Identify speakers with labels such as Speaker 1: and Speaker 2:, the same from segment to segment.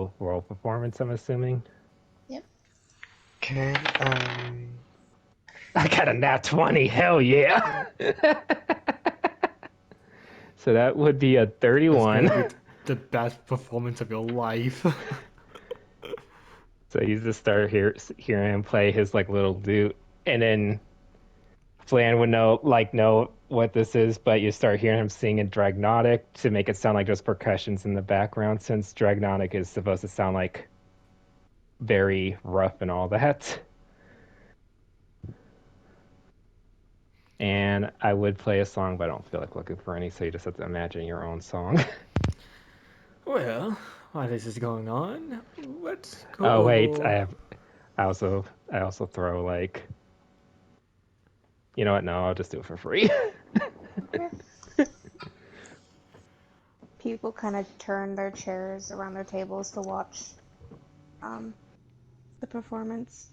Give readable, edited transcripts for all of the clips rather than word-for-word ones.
Speaker 1: real world performance, I'm assuming.
Speaker 2: Yep.
Speaker 3: Can
Speaker 1: I got a nat 20. Hell yeah. So that would be a
Speaker 4: It's
Speaker 1: 31.
Speaker 4: gonna be the best performance of your life.
Speaker 1: So you just start hearing him play his like little lute, and then Flan would know what this is, but you start hearing him sing in Dragnotic to make it sound like there's percussions in the background, since Dragnotic is supposed to sound like very rough and all that. And I would play a song, but I don't feel like looking for any, so you just have to imagine your own song.
Speaker 4: Well, while this is going on, let's go
Speaker 1: Oh wait,
Speaker 4: over.
Speaker 1: I also throw like, you know what? No, I'll just do it for free.
Speaker 2: People kind of turn their chairs around their tables to watch um, the performance.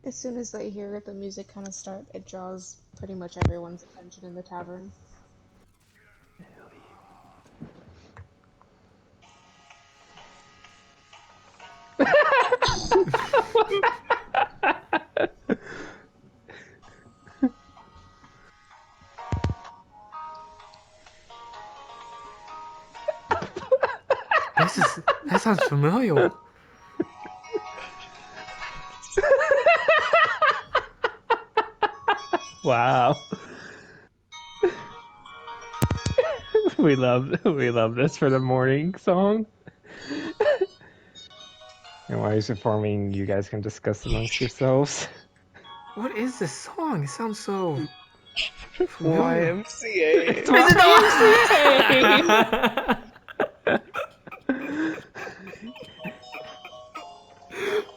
Speaker 2: As soon as they hear the music kind of start, it draws pretty much everyone's attention in the tavern.
Speaker 4: That sounds familiar.
Speaker 1: Wow. We love this for the morning song. And while he's performing, you guys can discuss amongst yourselves.
Speaker 4: What is this song? It sounds so familiar.
Speaker 3: YMCA?
Speaker 1: It's YMCA!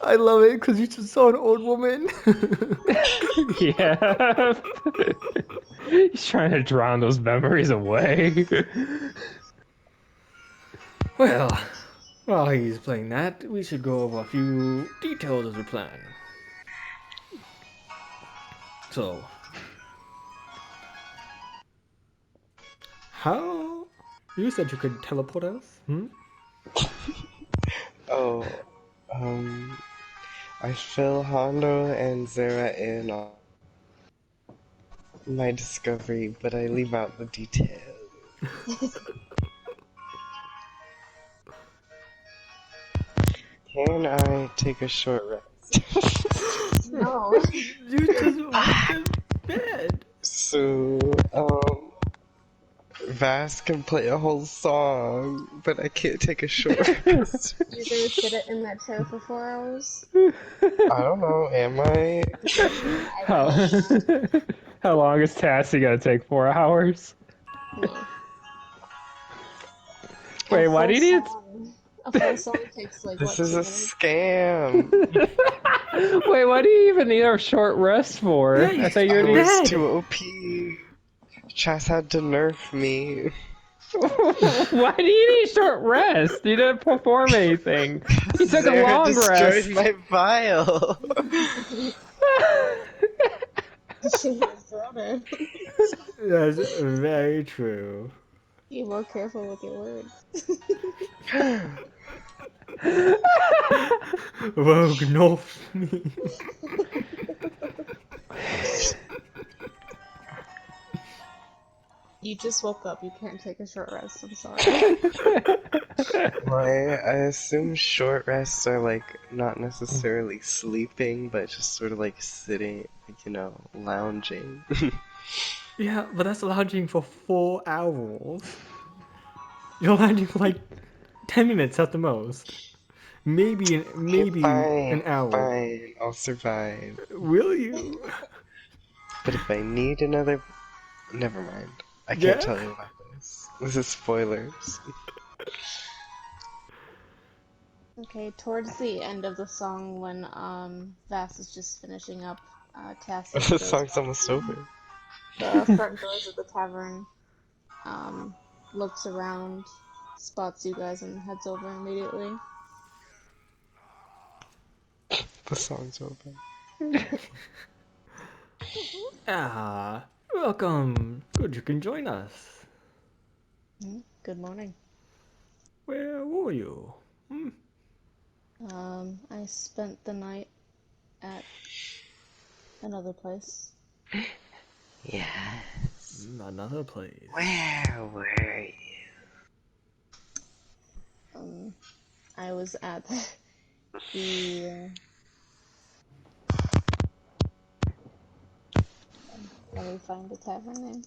Speaker 4: I love it because you just saw an old woman.
Speaker 1: Yeah. He's trying to drown those memories away.
Speaker 4: Well, while he's playing that, we should go over a few details of the plan. So, how? You said you could teleport us? Hmm?
Speaker 3: Oh, I fill Hondo and Zera in on my discovery, but I leave out the details. Can I take a short rest?
Speaker 2: No.
Speaker 4: You just went to bed.
Speaker 3: So, Vass can play a whole song, but I can't take a short rest.
Speaker 2: You're gonna sit it in that chair for 4 hours?
Speaker 3: I don't know, am I?
Speaker 2: I
Speaker 1: How,
Speaker 2: don't know.
Speaker 1: how long is Tassie gonna take? 4 hours?
Speaker 2: No.
Speaker 1: Wait, why do you need
Speaker 2: A full song takes like
Speaker 3: This
Speaker 2: what,
Speaker 3: is a
Speaker 2: 2 minutes?
Speaker 3: scam.
Speaker 1: Wait, why do you even need a short rest for?
Speaker 4: Yeah,
Speaker 1: I thought you
Speaker 3: I
Speaker 1: already.
Speaker 3: was
Speaker 4: Dead.
Speaker 3: too OP. Chas had to nerf me.
Speaker 1: Why do you need short rest? You didn't perform anything. You took a
Speaker 3: Zara
Speaker 1: long
Speaker 3: destroyed
Speaker 1: rest.
Speaker 3: my vial.
Speaker 2: She was brother.
Speaker 4: That's very true.
Speaker 2: Be more careful with your words.
Speaker 4: Rogue North me.
Speaker 2: You just woke up. You can't take a short rest. I'm sorry.
Speaker 3: I assume short rests are like not necessarily sleeping, but just sort of like sitting, like, lounging.
Speaker 4: Yeah, but that's lounging for 4 hours. You're lounging for like 10 minutes at the most. Maybe an
Speaker 3: Fine,
Speaker 4: hour.
Speaker 3: fine, I'll survive.
Speaker 4: Will you?
Speaker 3: But if I need another, never mind. I
Speaker 4: Yeah?
Speaker 3: can't tell you about this. This is spoilers.
Speaker 2: Okay, towards the end of the song, when Vass is just finishing up, Cassian
Speaker 3: The
Speaker 2: goes
Speaker 3: song's
Speaker 2: up
Speaker 3: almost
Speaker 2: to
Speaker 3: over.
Speaker 2: the front doors of the tavern, looks around, spots you guys, and heads over immediately.
Speaker 3: The song's over.
Speaker 4: Ah, welcome. Good you can join us.
Speaker 2: Good morning.
Speaker 4: Where were you? Hmm?
Speaker 2: I spent the night at another place.
Speaker 3: Yeah.
Speaker 4: Another place.
Speaker 3: Where were you?
Speaker 2: I was at the. Let me find the tavern name.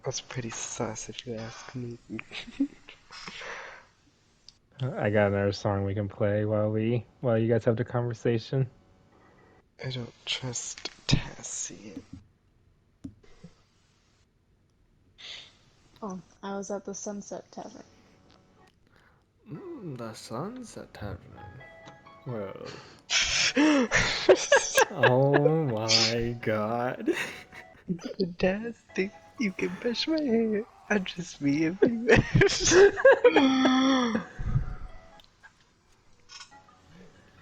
Speaker 3: That's pretty sus if you ask me.
Speaker 1: I got another song we can play while you guys have the conversation.
Speaker 3: I don't trust Tassie.
Speaker 2: Oh, I was at the Sunset Tavern.
Speaker 4: The Sunset Tavern. Well. Oh my god.
Speaker 3: Fantastic. You can brush my hair. I'm just being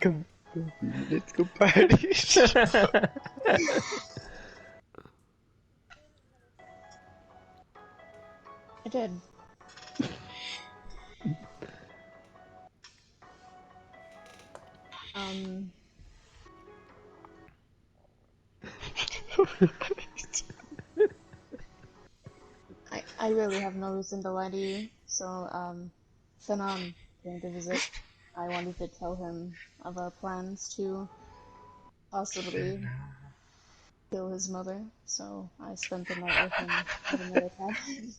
Speaker 3: Come, let's go party.
Speaker 2: I did. Um, I really have no reason to lie to you. So, Fanon came to visit. I wanted to tell him of our plans to possibly kill his mother. So I spent the night with him at another tavern.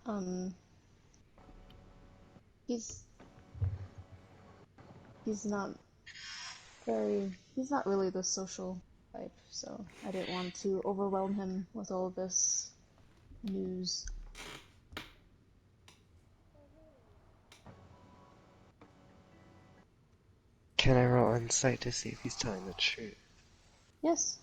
Speaker 2: Um, he's he's not he's not really the social type. So I didn't want to overwhelm him with all this news.
Speaker 3: Can I roll insight to see if he's telling the truth?
Speaker 2: Yes.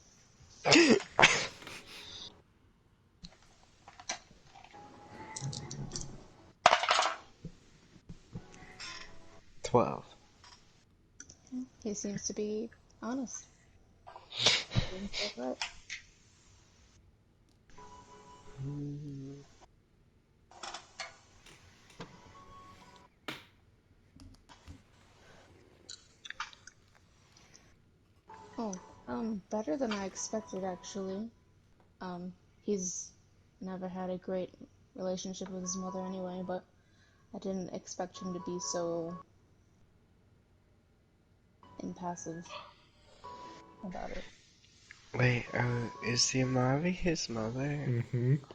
Speaker 3: 12.
Speaker 2: He seems to be honest. Seems like right. Oh, better than I expected actually. He's never had a great relationship with his mother anyway, but I didn't expect him to be so impassive about it.
Speaker 3: Wait, is Yamari his mother?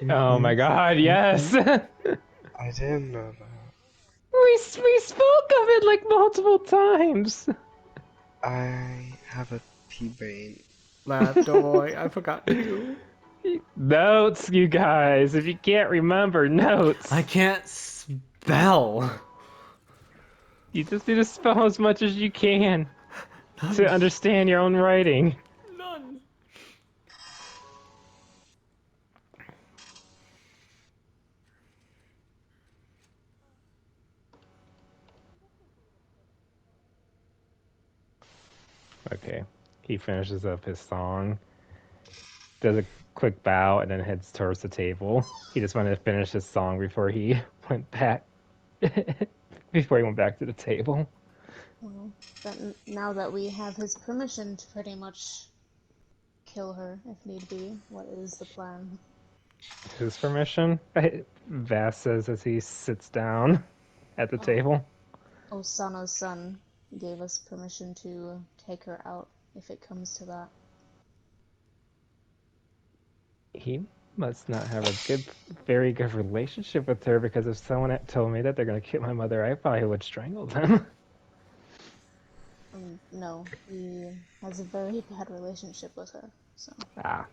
Speaker 1: Oh my god, yes!
Speaker 3: I didn't know that.
Speaker 1: We spoke of it like multiple times.
Speaker 3: I have a pea brain.
Speaker 4: Lapdoy, I forgot to.
Speaker 1: Notes, you guys. If you can't remember notes,
Speaker 4: I can't spell.
Speaker 1: you just need to spell as much as you can to understand your own writing.
Speaker 4: None.
Speaker 1: Okay. He finishes up his song, does a quick bow, and then heads towards the table. He just wanted to finish his song before he went back. Before he went back to the table.
Speaker 2: Well, now that we have his permission to pretty much kill her if need be, what is the plan?
Speaker 1: His permission? Vass says as he sits down at the
Speaker 2: Oh,
Speaker 1: table.
Speaker 2: Osano's son gave us permission to take her out if it comes to that.
Speaker 1: He must not have a very good relationship with her, because if someone had told me that they're going to kill my mother, I probably would strangle them.
Speaker 2: No, he has a very bad relationship with her, so.
Speaker 1: Ah.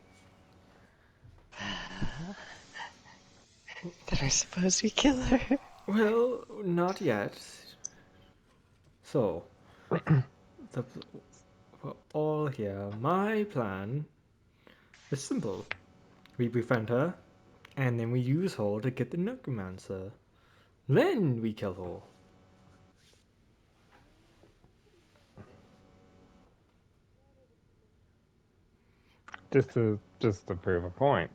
Speaker 3: Then I suppose we kill her.
Speaker 4: Well, not yet. So, we're all here. My plan is simple. We befriend her, and then we use her to get the necromancer. Then we kill her.
Speaker 1: Just to prove a point.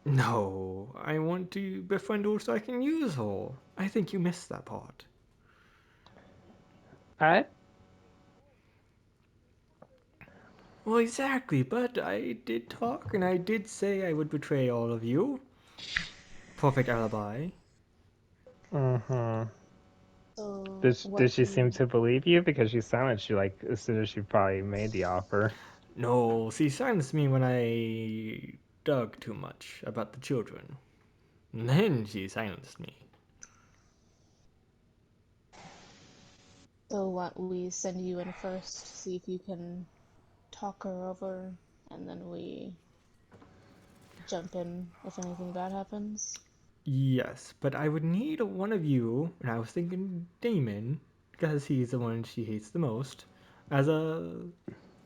Speaker 4: No, I want to befriend her so I can use her. I think you missed that part.
Speaker 1: I
Speaker 4: Well, exactly, but I did talk and I did say I would betray all of you. Perfect alibi.
Speaker 1: mm-hmm.
Speaker 2: So
Speaker 1: Did
Speaker 2: what
Speaker 1: she
Speaker 2: can
Speaker 1: seem to believe you? Because she silenced you like as soon as she probably made the offer.
Speaker 4: No, she silenced me when I dug too much about the children. And then she silenced me.
Speaker 2: so what we send you in first, see if you can talk her over, and then we jump in if anything bad happens.
Speaker 4: Yes, but I would need one of you, and I was thinking Damon, because he's the one she hates the most, as a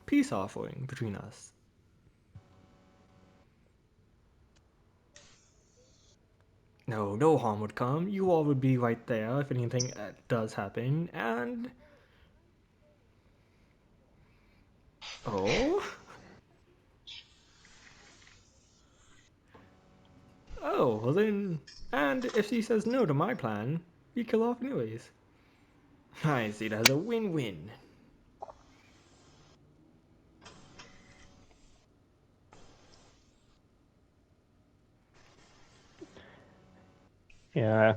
Speaker 4: peace offering between us. No, no harm would come. You all would be right there if anything does happen, and. Oh? Oh, well then. And if she says no to my plan, we kill off anyways. I see it as a win win.
Speaker 1: Yeah.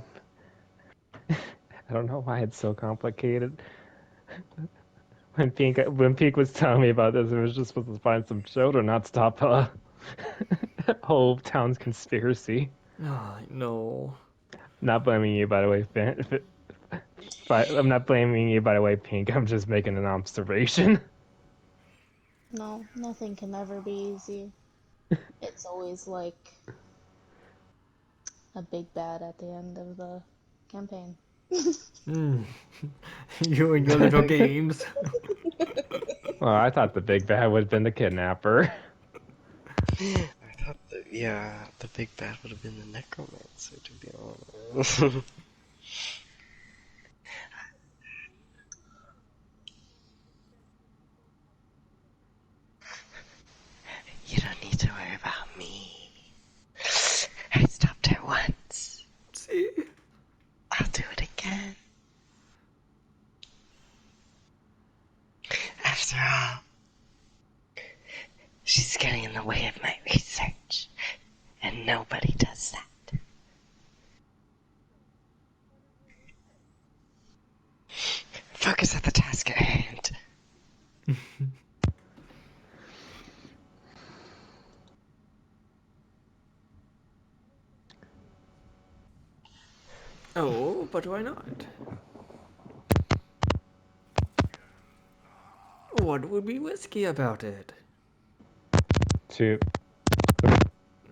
Speaker 1: I don't know why it's so complicated. When Pink was telling me about this, it was just supposed to find some children, not stop a whole town's conspiracy.
Speaker 4: Oh, no.
Speaker 1: Not blaming you, by the way, but I'm not blaming you, by the way, Pink. I'm just making an observation.
Speaker 2: No, nothing can ever be easy. It's always like a big bad at the end of the campaign.
Speaker 4: Mm. You and your little games.
Speaker 1: Well, I thought the big bad would have been the kidnapper.
Speaker 3: I thought that, yeah, the big bad would have been the necromancer, to be honest. You don't need to worry about me. I stopped her once.
Speaker 4: See?
Speaker 3: I'll do it again. After all, she's getting in the way of my research, and nobody does that. Focus on the task at hand.
Speaker 4: Oh, but why not? What would be risky about it?
Speaker 1: To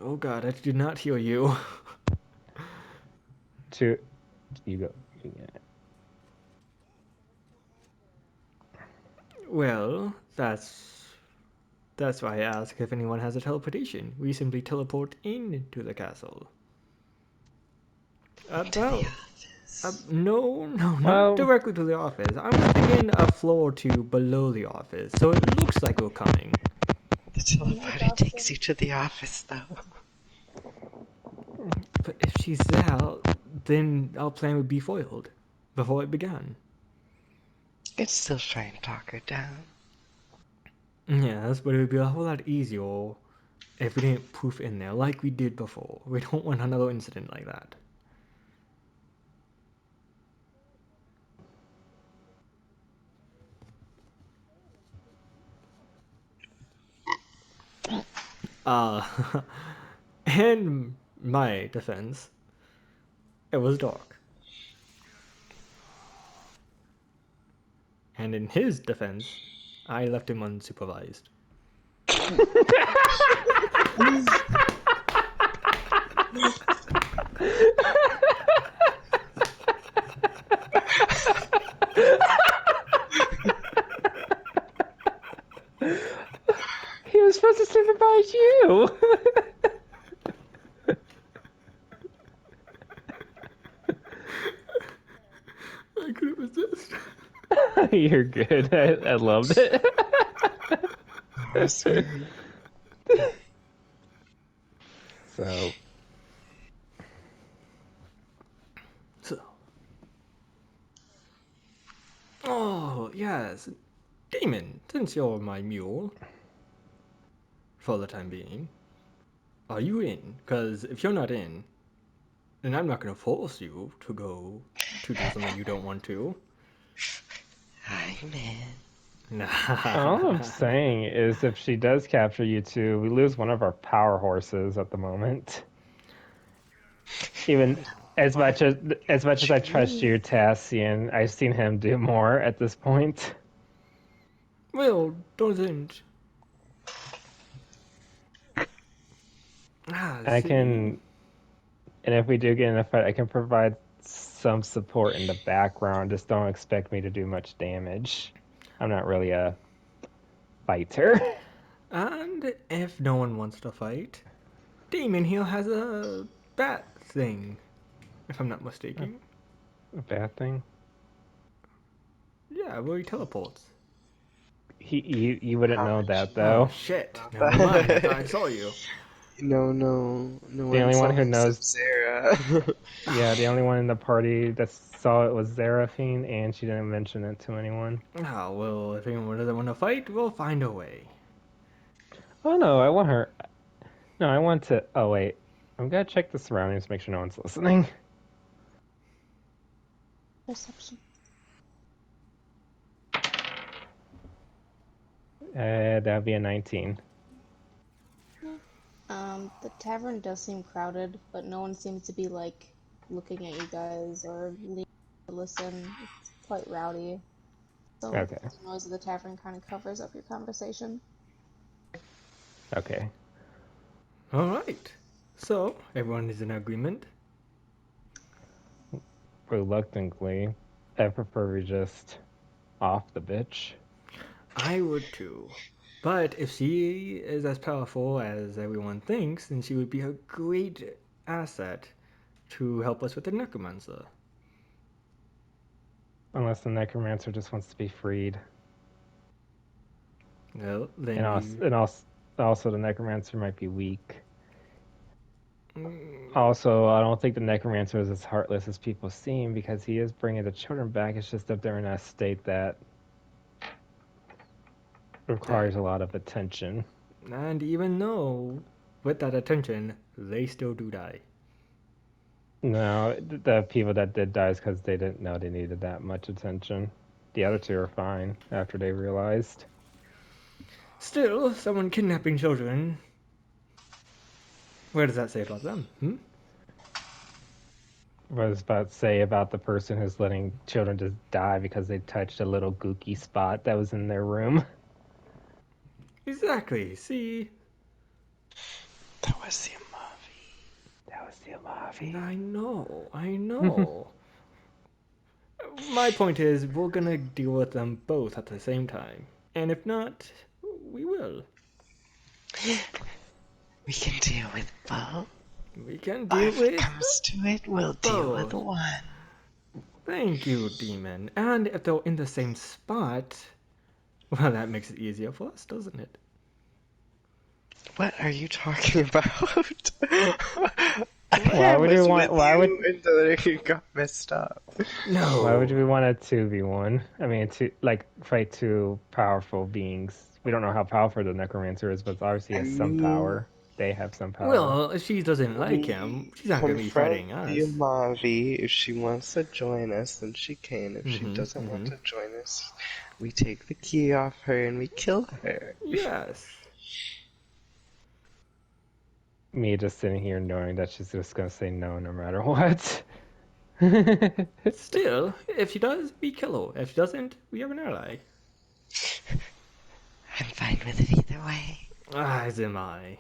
Speaker 4: Oh god, I did not hear you.
Speaker 1: to you go. Yeah.
Speaker 4: Well, that's why I ask if anyone has a teleportation. We simply teleport into the castle.
Speaker 3: To the
Speaker 4: About
Speaker 3: office.
Speaker 4: no, not
Speaker 1: Well,
Speaker 4: directly to the office. I was thinking a floor or two below the office, so it looks like we're coming.
Speaker 3: The teleporter takes you to the office, though.
Speaker 4: But if she's there, then our plan would be foiled before it began.
Speaker 3: I'd still try and talk her down.
Speaker 4: Yes, but it would be a whole lot easier if we didn't poof in there like we did before. We don't want another incident like that. Uh, in my defense, it was dark. And in his defense, I left him unsupervised.
Speaker 1: he was supposed to supervise you.
Speaker 4: I couldn't resist.
Speaker 1: You're good. I loved it.
Speaker 3: Oh, sweet.
Speaker 1: So
Speaker 4: Oh, yes. Demon, since you're my mule, for the time being, are you in? Because if you're not in, then I'm not going to force you to go to do something you don't want to.
Speaker 3: Hi, man.
Speaker 1: All I'm saying is if she does capture you two, we lose one of our power horses at the moment. Even as much as I trust you, Tassian, I've seen him do more at this point.
Speaker 4: Well, doesn't.
Speaker 1: I
Speaker 4: See?
Speaker 1: can, and if we do get in a fight, I can provide some support in the background. Just don't expect me to do much damage. I'm not really a fighter.
Speaker 4: And if no one wants to fight, Demon here has a bat thing, if I'm not mistaken.
Speaker 1: A bad thing.
Speaker 4: Yeah, where he teleports.
Speaker 1: You wouldn't
Speaker 3: How
Speaker 1: know
Speaker 3: would
Speaker 1: that
Speaker 3: you
Speaker 4: Oh
Speaker 1: though.
Speaker 4: shit,
Speaker 3: know
Speaker 4: never
Speaker 3: about
Speaker 4: mind, I thought I
Speaker 3: that?
Speaker 4: saw you.
Speaker 3: No
Speaker 1: The
Speaker 3: one
Speaker 1: only
Speaker 3: saw
Speaker 1: one
Speaker 3: me
Speaker 1: who
Speaker 3: except
Speaker 1: knows,
Speaker 3: Zara.
Speaker 1: yeah, the only one in the party that saw it was Zeraphine, and she didn't mention it to anyone.
Speaker 4: Ah, well, if anyone doesn't want to fight, we'll find a way.
Speaker 1: Oh no, I want her. No, I want to. Oh wait, I'm gonna check the surroundings to make sure no one's listening.
Speaker 2: Perception.
Speaker 1: That'd be a 19.
Speaker 2: The tavern does seem crowded, but no one seems to be like looking at you guys or leaning to listen. It's quite rowdy. So
Speaker 1: Okay,
Speaker 2: the noise of the tavern kind of covers up your conversation.
Speaker 1: okay.
Speaker 4: Alright, so everyone is in agreement.
Speaker 1: Reluctantly, I prefer we just off the bitch.
Speaker 4: I would too. But if she is as powerful as everyone thinks, then she would be a great asset to help us with the necromancer.
Speaker 1: Unless the necromancer just wants to be freed,
Speaker 4: Well,
Speaker 1: and
Speaker 4: then
Speaker 1: also,
Speaker 4: we.
Speaker 1: also the necromancer might be weak.
Speaker 4: Mm,
Speaker 1: Also, I don't think the necromancer is as heartless as people seem because he is bringing the children back. It's just that they're in a state that requires a lot of attention.
Speaker 4: and even though, with that attention, they still do die.
Speaker 1: No, the people that did die is because they didn't know they needed that much attention. The other two are fine after they realized.
Speaker 4: Still, someone kidnapping children. Where does that say about them?
Speaker 1: What I was about to say about the person who's letting children just die because they touched a little gooky spot that was in their room.
Speaker 4: Exactly. See,
Speaker 3: That was the movie.
Speaker 1: That was the Amavi.
Speaker 4: I know, I know. My point is, we're gonna deal with them both at the same time. And if not, we will.
Speaker 3: We can deal with both.
Speaker 4: We can
Speaker 3: Or
Speaker 4: deal
Speaker 3: if it
Speaker 4: with
Speaker 3: comes to it, we'll deal with
Speaker 4: both.
Speaker 3: one.
Speaker 4: Thank you, demon. And if they're in the same spot, well, that makes it easier for us, doesn't it?
Speaker 3: What are you talking about?
Speaker 1: Why
Speaker 3: I
Speaker 1: would we
Speaker 3: was
Speaker 1: want?
Speaker 3: with
Speaker 1: Why would?
Speaker 3: you until it got messed up.
Speaker 1: Why would
Speaker 4: No.
Speaker 1: we want a 2v1? I mean, to like fight two powerful beings. We don't know how powerful the necromancer is, but obviously he
Speaker 3: I
Speaker 1: has some
Speaker 3: mean,
Speaker 1: power. They have some power.
Speaker 4: Well, if she doesn't like him,
Speaker 3: we
Speaker 4: she's not gonna be
Speaker 3: confront
Speaker 4: fighting
Speaker 3: the
Speaker 4: us.
Speaker 3: Amavi. If she wants to join us, then she can. If she doesn't want
Speaker 4: Mm-hmm.
Speaker 3: to join us, we take the key off her and we kill her.
Speaker 4: Yes.
Speaker 1: Me just sitting here knowing that she's just gonna say no no matter what.
Speaker 4: Still, if she does, we kill her. If she doesn't, we have an ally.
Speaker 3: I'm fine with it either way.
Speaker 4: As am I.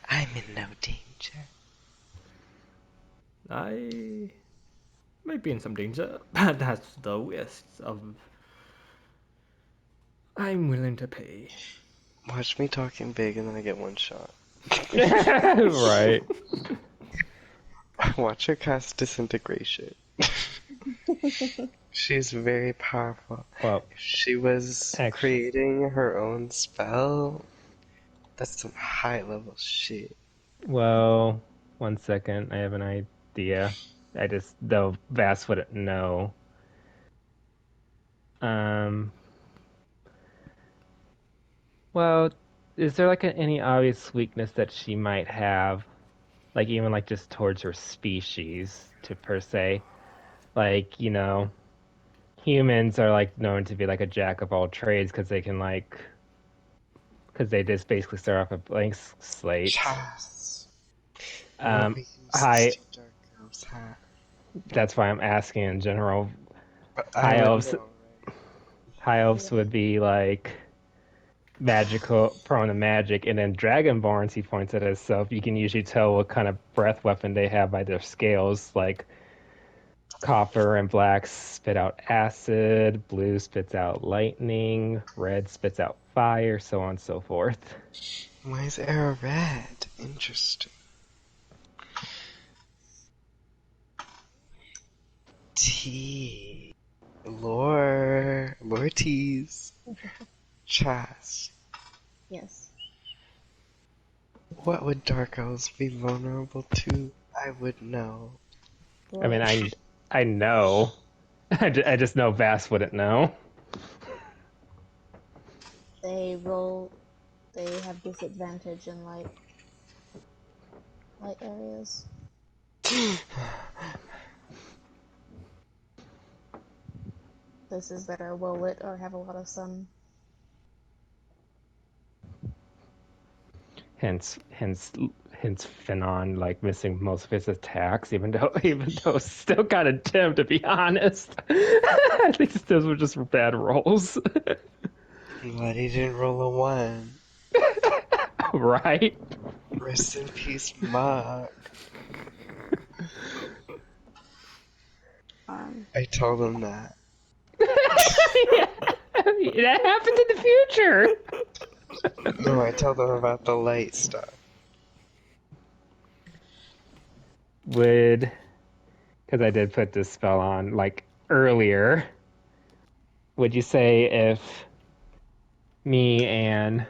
Speaker 3: I'm in no danger.
Speaker 4: I might be in some danger, but that's the risk of I'm willing to pay.
Speaker 3: Watch me talking big and then I get one shot.
Speaker 1: Right.
Speaker 3: Watch her cast disintegration. She's very powerful.
Speaker 1: Well,
Speaker 3: If she was
Speaker 1: actually,
Speaker 3: creating her own spell, that's some high level shit.
Speaker 1: well, 1 second. I have an idea. I just though Vass wouldn't know. Um, well, is there like any obvious weakness that she might have, like even like just towards her species, to per se? Like, humans are like known to be like a jack of all trades because they can like because they just basically start off a blank slate.
Speaker 3: Chas. What
Speaker 1: Um,
Speaker 3: we use this
Speaker 1: high.
Speaker 3: to Dark Elves have.
Speaker 1: That's why I'm asking in general.
Speaker 3: But I
Speaker 1: High
Speaker 3: would
Speaker 1: elves,
Speaker 3: know,
Speaker 1: high elves
Speaker 2: Yeah.
Speaker 1: would be like magical, prone to magic, and then dragonborns. He points at himself. You can usually tell what kind of breath weapon they have by their scales. Like copper and black spit out acid, blue spits out lightning, red spits out fire, so on and so forth.
Speaker 3: right? Why is Arrow red? Interesting. T. Lore teas. Chas.
Speaker 2: Yes.
Speaker 3: What would Dark Elves be vulnerable to? I would know.
Speaker 1: I mean,
Speaker 2: Blight.
Speaker 1: I know. I just know Vass wouldn't know.
Speaker 2: They roll. They have disadvantage in light areas. Places that are well lit or have a lot of sun.
Speaker 1: Hence Finon like missing most of his attacks, even though it's still kind of Tim, to be honest. I think those were just bad rolls,
Speaker 3: But he didn't roll a 1.
Speaker 1: right?
Speaker 3: Rest in peace, Mark.
Speaker 2: Um,
Speaker 3: I told him that.
Speaker 1: Yeah, that happened in the future.
Speaker 3: No, I told him about the light stuff.
Speaker 1: Would because I did put this spell on like earlier. Would you say if me and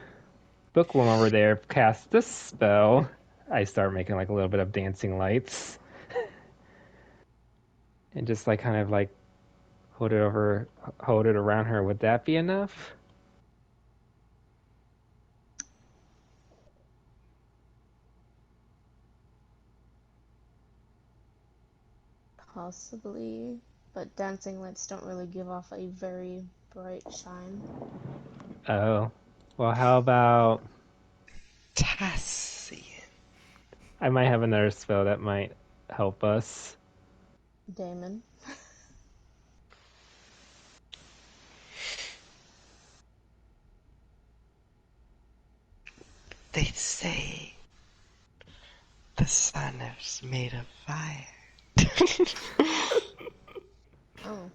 Speaker 1: Bookworm over there cast this spell, I start making like a little bit of dancing lights and just like kind of like hold it around her? Would that be enough?
Speaker 2: Possibly, but dancing lights don't really give off a very bright shine.
Speaker 1: Oh, well, how about
Speaker 3: Tassian.
Speaker 1: I might have another spell that might help us.
Speaker 2: Damon.
Speaker 3: They say the sun is made of fire.
Speaker 2: Oh,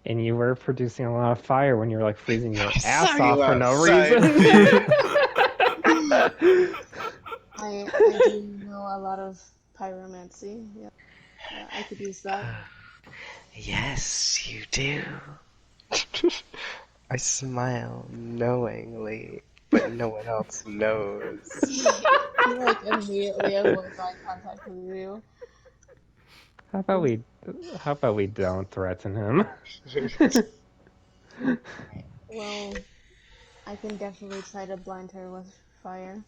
Speaker 1: And you were producing a lot of fire when you were like freezing your
Speaker 3: I saw
Speaker 1: ass
Speaker 3: you
Speaker 1: off for no
Speaker 3: outside,
Speaker 1: reason.
Speaker 3: dude.
Speaker 2: I do know a lot of pyromancy. Yeah, I could use that.
Speaker 3: Yes, you do. I smile knowingly, but no one else knows.
Speaker 2: He like immediately avoids eye contact with you.
Speaker 1: How about we how about we don't threaten him?
Speaker 2: Well, I can definitely try to blind her with fire.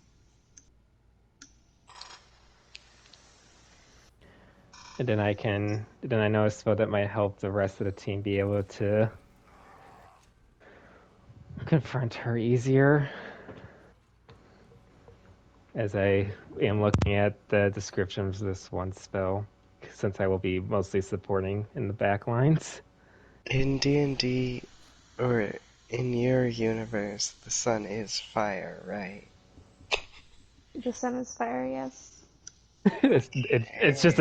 Speaker 1: And then I know a spell that might help the rest of the team be able to confront her easier. As I am looking at the descriptions of this one spell, since I will be mostly supporting in the back lines.
Speaker 3: In D&D, or in your universe, the sun is fire, right?
Speaker 2: The sun is fire, yes.
Speaker 1: It's just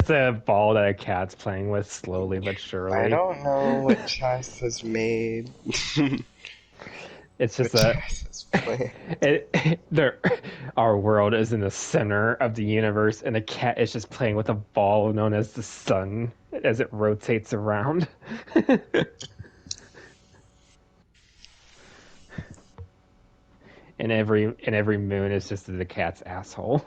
Speaker 1: a ball that a cat's playing with slowly but
Speaker 3: I
Speaker 1: surely.
Speaker 3: don't know what Chas has made,
Speaker 1: It's
Speaker 3: but
Speaker 1: just
Speaker 3: Chas has played.
Speaker 1: our world is in the center of the universe, and the cat is just playing with a ball known as the sun as it rotates around. And every moon is just the cat's asshole.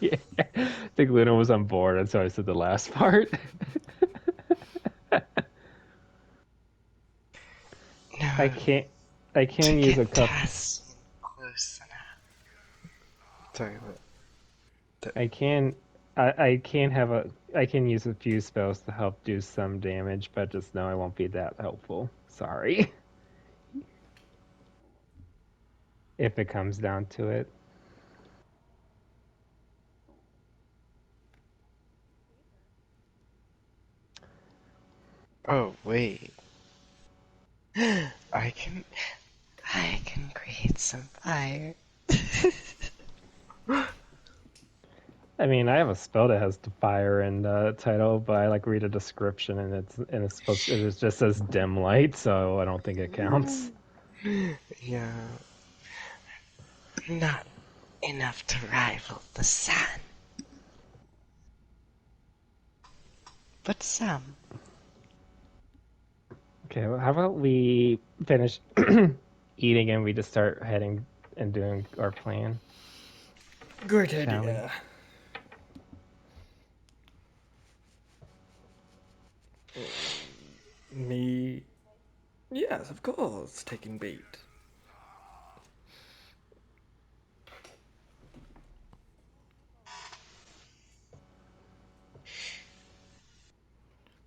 Speaker 1: Yeah. I think Luna was on board, and so I said the last part.
Speaker 3: No,
Speaker 1: I can't. I
Speaker 3: to
Speaker 1: can use a
Speaker 3: get
Speaker 1: couple.
Speaker 3: Tess close enough. Sorry, what?
Speaker 1: I can. I can have a. I can use a few spells to help do some damage, but just know I won't be that helpful. Sorry. If it comes down to it.
Speaker 3: Oh, wait. I can create some fire.
Speaker 1: I mean, I have a spell that has the fire in the title, but I like read a description and it's supposed it just says dim light, so I don't think it counts.
Speaker 3: Yeah. Not enough to rival the sun. But some.
Speaker 1: Okay, well, how about we finish eating and we just start heading and doing our plan?
Speaker 4: Great
Speaker 1: Shall we?
Speaker 4: idea. Me? Yes, of course, taking bait.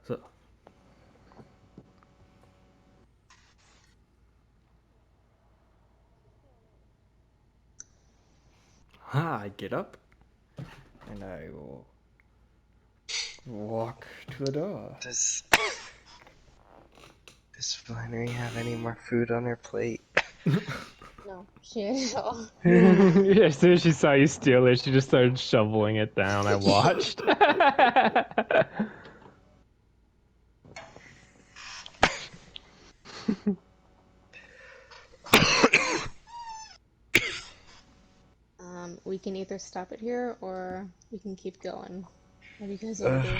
Speaker 4: So, I get up and I will walk to the door.
Speaker 3: Does Flannery have any more food on her plate?
Speaker 2: No, she ate it all.
Speaker 1: As soon as she saw you steal it, she just started shoveling it down. I watched.
Speaker 2: We can either stop it here or we can keep going. What do you guys want to do?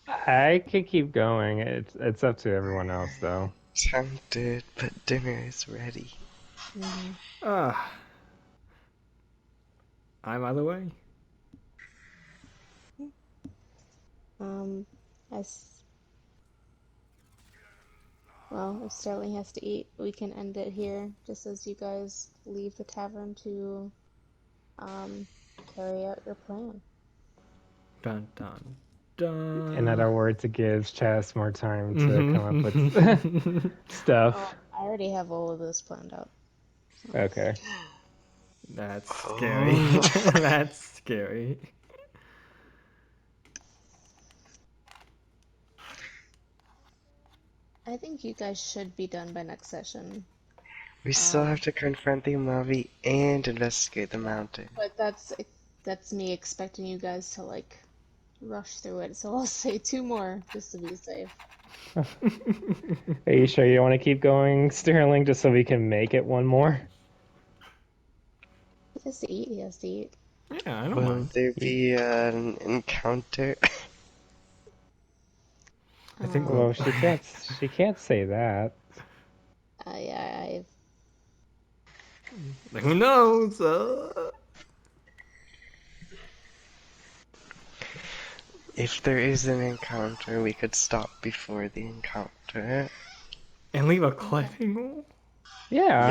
Speaker 1: I could keep going. It's up to everyone else though.
Speaker 3: Tempted, but dinner is ready.
Speaker 2: Mm-hmm.
Speaker 4: Ah, I'm either way.
Speaker 2: Um, as well, if Sterling has to eat, we can end it here, just as you guys leave the tavern to carry out your plan.
Speaker 4: Dun dun dun.
Speaker 1: In other words, it gives Chas more time to come up with stuff.
Speaker 2: Oh, I already have all of this planned out.
Speaker 1: Okay.
Speaker 4: That's
Speaker 3: Oh.
Speaker 4: scary. That's scary.
Speaker 2: I think you guys should be done by next session.
Speaker 3: We still have to confront the Mavi and investigate the mountain.
Speaker 2: But that's me expecting you guys to like rush through it. So I'll say 2 more just to be safe.
Speaker 1: Are you sure you don't want to keep going, Sterling, just so we can make it one more?
Speaker 2: He has to eat. He has to eat.
Speaker 4: Yeah, I don't
Speaker 3: Will
Speaker 4: mind.
Speaker 3: there be an encounter?
Speaker 4: I think
Speaker 2: Um,
Speaker 1: Well, she can't say that.
Speaker 2: yeah,
Speaker 4: Who knows?
Speaker 3: If there is an encounter, we could stop before the encounter.
Speaker 4: And leave a cliffhanger?
Speaker 1: Yeah.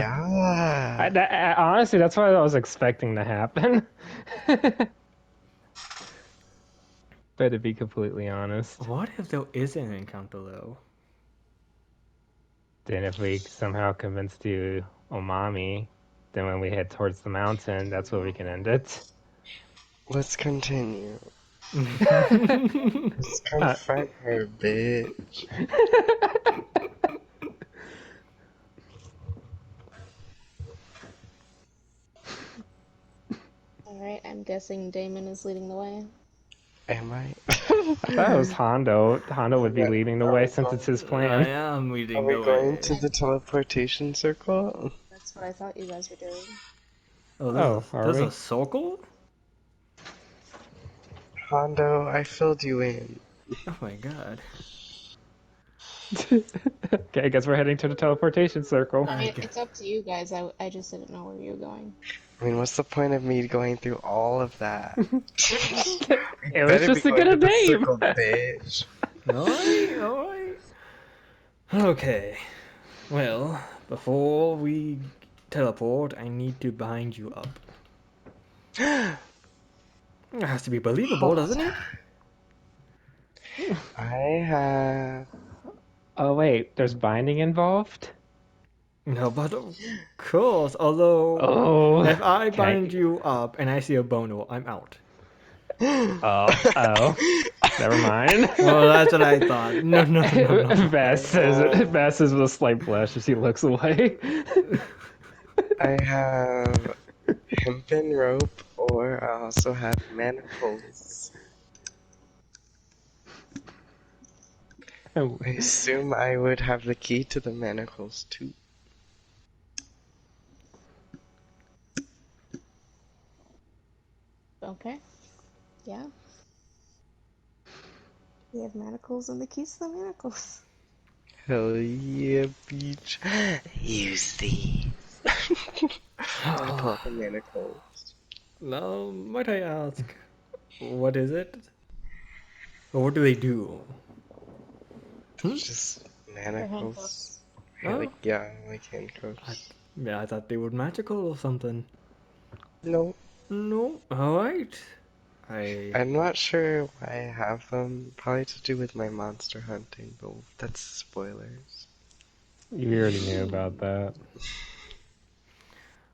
Speaker 3: Yeah.
Speaker 1: Honestly, that's what I was expecting to happen. But to be completely honest,
Speaker 4: What if there isn't an encounter though?
Speaker 1: then if we somehow convince the Omami, then when we head towards the mountain, that's where we can end it.
Speaker 3: Let's continue. Let's confront her, bitch.
Speaker 2: alright, I'm guessing Damon is leading the way.
Speaker 3: Am I?
Speaker 1: I thought it was Hondo. Hondo would be leading the way since it's his
Speaker 4: I
Speaker 1: plan.
Speaker 4: am
Speaker 3: Are
Speaker 4: leading
Speaker 3: we
Speaker 4: the
Speaker 3: going
Speaker 4: way.
Speaker 3: to the teleportation circle?
Speaker 2: That's what I thought you guys were doing.
Speaker 1: Oh, are
Speaker 4: there's
Speaker 1: we?
Speaker 4: a circle?
Speaker 3: Hondo, I filled you in.
Speaker 4: Oh my god.
Speaker 1: Okay, I guess we're heading to the teleportation circle.
Speaker 2: I mean,
Speaker 4: Okay.
Speaker 2: it's up to you guys. I just didn't know where you were going.
Speaker 3: I mean, what's the point of me going through all of that? We
Speaker 1: It was
Speaker 3: better be
Speaker 1: just to
Speaker 3: going
Speaker 1: get
Speaker 3: to
Speaker 1: a
Speaker 3: the
Speaker 1: name.
Speaker 3: circle, bitch.
Speaker 4: Alright, alright. Okay. Well, before we teleport, I need to bind you up. It has to be believable, doesn't it?
Speaker 3: I have.
Speaker 1: Oh wait, there's binding involved.
Speaker 4: No, but of course. Although,
Speaker 1: Oh,
Speaker 4: if I
Speaker 1: can I?
Speaker 4: bind you up and I see a bono, I'm out.
Speaker 1: Oh, never mind.
Speaker 4: Well, that's what I thought. No, no, no, no.
Speaker 1: Bass says with a slight blush as he looks away.
Speaker 3: I have hempen rope, or I also have manacles. I assume I would have the key to the manacles too.
Speaker 2: Okay. Yeah. We have manacles and the keys to the manacles.
Speaker 3: Hell yeah, beach. Use these. I pull out the manacles.
Speaker 4: Now, might I ask, what is it? Or what do they do?
Speaker 3: Just
Speaker 2: They're
Speaker 3: manacles.
Speaker 2: handcuffs.
Speaker 3: Yeah,
Speaker 4: Oh,
Speaker 3: like handcuffs.
Speaker 4: yeah, I thought they were magical or something.
Speaker 3: No,
Speaker 4: No, alright.
Speaker 3: I'm not sure why I have them. Probably to do with my monster hunting, but that's spoilers.
Speaker 1: You already knew about that.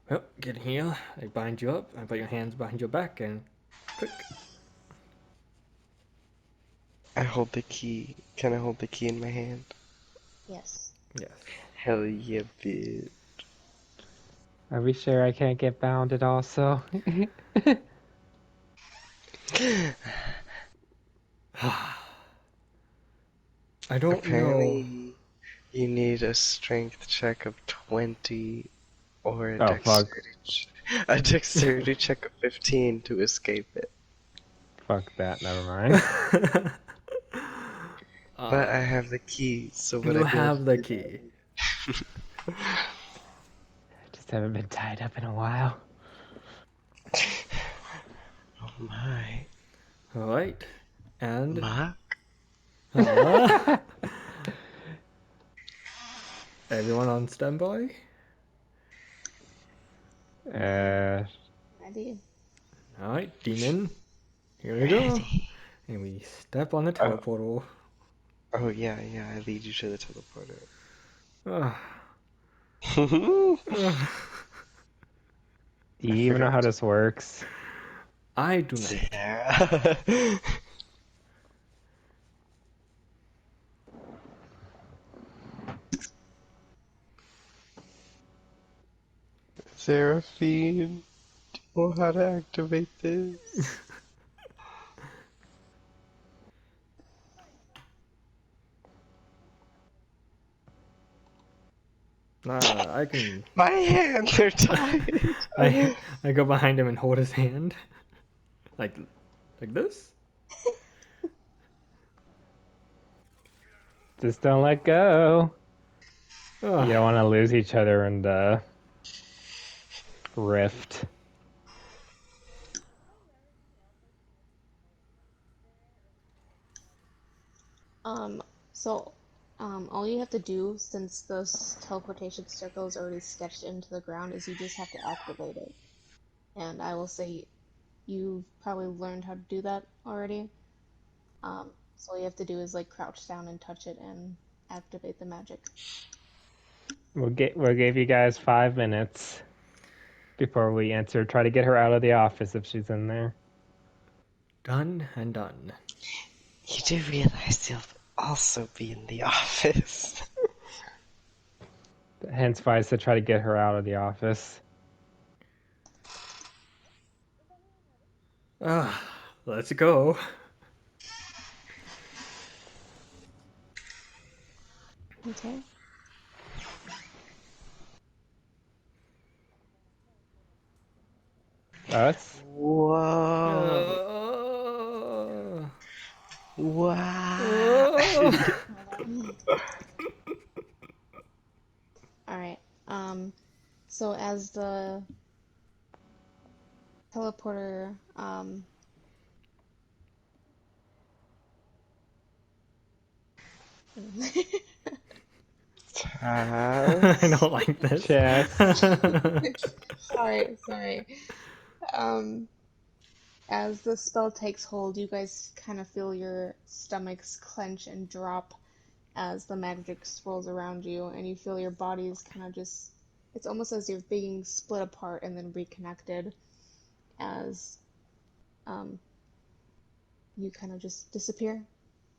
Speaker 4: Well, get here. I bind you up. I put your hands behind your back and click.
Speaker 3: I hold the key. Can I hold the key in my hand?
Speaker 2: Yes.
Speaker 4: Yes.
Speaker 3: Hell yeah, bitch.
Speaker 1: Are we sure I can't get bounded also?
Speaker 4: I don't know.
Speaker 3: Apparently, you need a strength check of 20 or
Speaker 1: Oh fuck.
Speaker 3: a dexterity check of 15 to escape it.
Speaker 1: Fuck that, never mind.
Speaker 3: But I have the key, so would
Speaker 4: You
Speaker 3: I be able
Speaker 4: have
Speaker 3: to
Speaker 4: the
Speaker 3: do
Speaker 4: key.
Speaker 1: Just haven't been tied up in a while.
Speaker 3: that? Oh my.
Speaker 4: Alright. And.
Speaker 3: Mark?
Speaker 4: Everyone on standby?
Speaker 2: Ready?
Speaker 4: Alright, demon. Here we go. And we step on the teleportal.
Speaker 3: Oh yeah, I lead you to the teleporter.
Speaker 4: Ah.
Speaker 1: Do you even know how this works?
Speaker 4: I do not.
Speaker 3: Sarah. Seraphine, do you know how to activate this?
Speaker 4: I can.
Speaker 3: My hands are tied.
Speaker 4: I go behind him and hold his hand. Like this?
Speaker 1: Just don't let go.
Speaker 4: Ah.
Speaker 1: You don't want to lose each other in the rift.
Speaker 2: So, all you have to do, since those teleportation circles already sketched into the ground, is you just have to activate it. And I will say you've probably learned how to do that already. So all you have to do is like crouch down and touch it and activate the magic.
Speaker 1: We'll give you guys 5 minutes before we enter. Try to get her out of the office if she's in there.
Speaker 4: Done and done.
Speaker 3: You do realize you'll also be in the office.
Speaker 1: Hence why I said try to get her out of the office.
Speaker 4: Ah, let's go.
Speaker 2: Okay.
Speaker 1: Us?
Speaker 3: Whoa.
Speaker 4: Uh,
Speaker 3: Wow.
Speaker 4: uh,
Speaker 2: Hold on. So as the teleporter,
Speaker 3: Taz?
Speaker 4: I don't like this.
Speaker 1: Chess.
Speaker 2: sorry. Um, as the spell takes hold, you guys kind of feel your stomachs clench and drop as the magic swirls around you, and you feel your bodies kind of just. It's almost as you're being split apart and then reconnected as you kind of just disappear.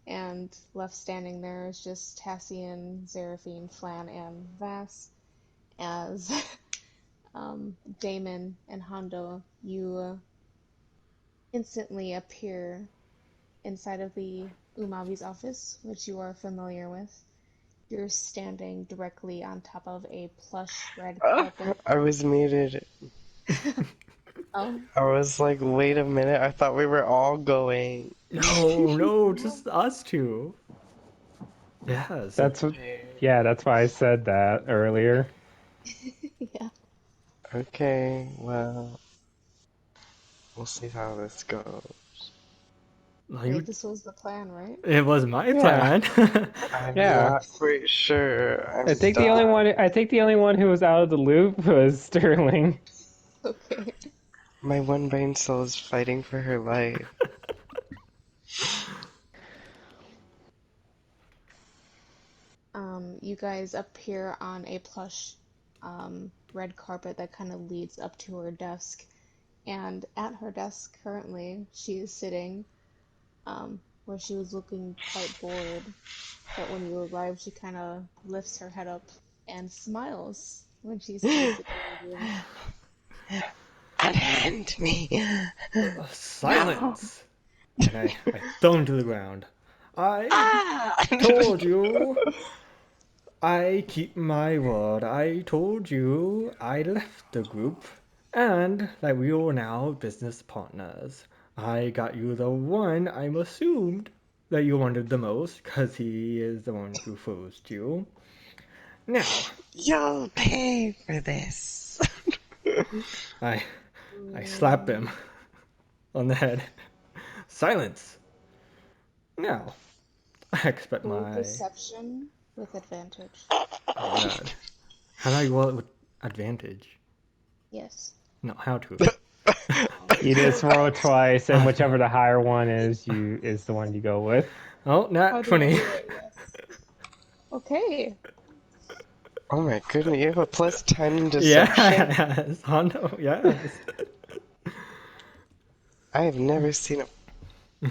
Speaker 2: And left standing there is just Tassian, Seraphine, Flan, and Vass. As Damon and Hondo, you instantly appear inside of the Umavi's office, which you are familiar with. You're standing directly on top of a plush red carpet.
Speaker 3: I was muted.
Speaker 2: Oh,
Speaker 3: I was like, wait a minute, I thought we were all going.
Speaker 4: No, just us two. Yes.
Speaker 1: That's what. Yeah, that's why I said that earlier.
Speaker 2: yeah.
Speaker 3: Okay, well, we'll see how this goes.
Speaker 2: Wait, this was the plan, right?
Speaker 4: It was my
Speaker 1: Yeah.
Speaker 4: plan.
Speaker 3: I'm
Speaker 1: Yeah.
Speaker 3: not quite sure. I'm
Speaker 1: I think the only
Speaker 3: stuck.
Speaker 1: one. I think the only one who was out of the loop was Sterling.
Speaker 2: Okay.
Speaker 3: My one brain cell is fighting for her life.
Speaker 2: You guys appear on a plush red carpet that kind of leads up to her desk. And at her desk currently, she is sitting where she was looking quite bored. But when you arrive, she kind of lifts her head up and smiles when she sees the two of you.
Speaker 3: Unhand me.
Speaker 4: Silence. And I throw him to the ground. I
Speaker 3: Ah!
Speaker 4: told you. I keep my word. I told you I left the group and that we were now business partners. I got you the one I'm assumed that you wanted the most because he is the one who forced you. Now,
Speaker 3: You'll pay for this.
Speaker 4: I slap him on the head. Silence. Now, I expect
Speaker 2: Roll
Speaker 4: my...
Speaker 2: perception with advantage.
Speaker 4: Oh God. How do I roll it with advantage?
Speaker 2: Yes.
Speaker 4: No, how to?
Speaker 1: You just roll twice, and whichever the higher one is the one you go with.
Speaker 4: Oh,
Speaker 2: How
Speaker 4: not
Speaker 2: do I
Speaker 4: 20.
Speaker 2: do it? Yes. Okay.
Speaker 3: Oh my goodness, you have a plus 10 in deception?
Speaker 4: Yes, Hondo, yes.
Speaker 3: I have never seen a...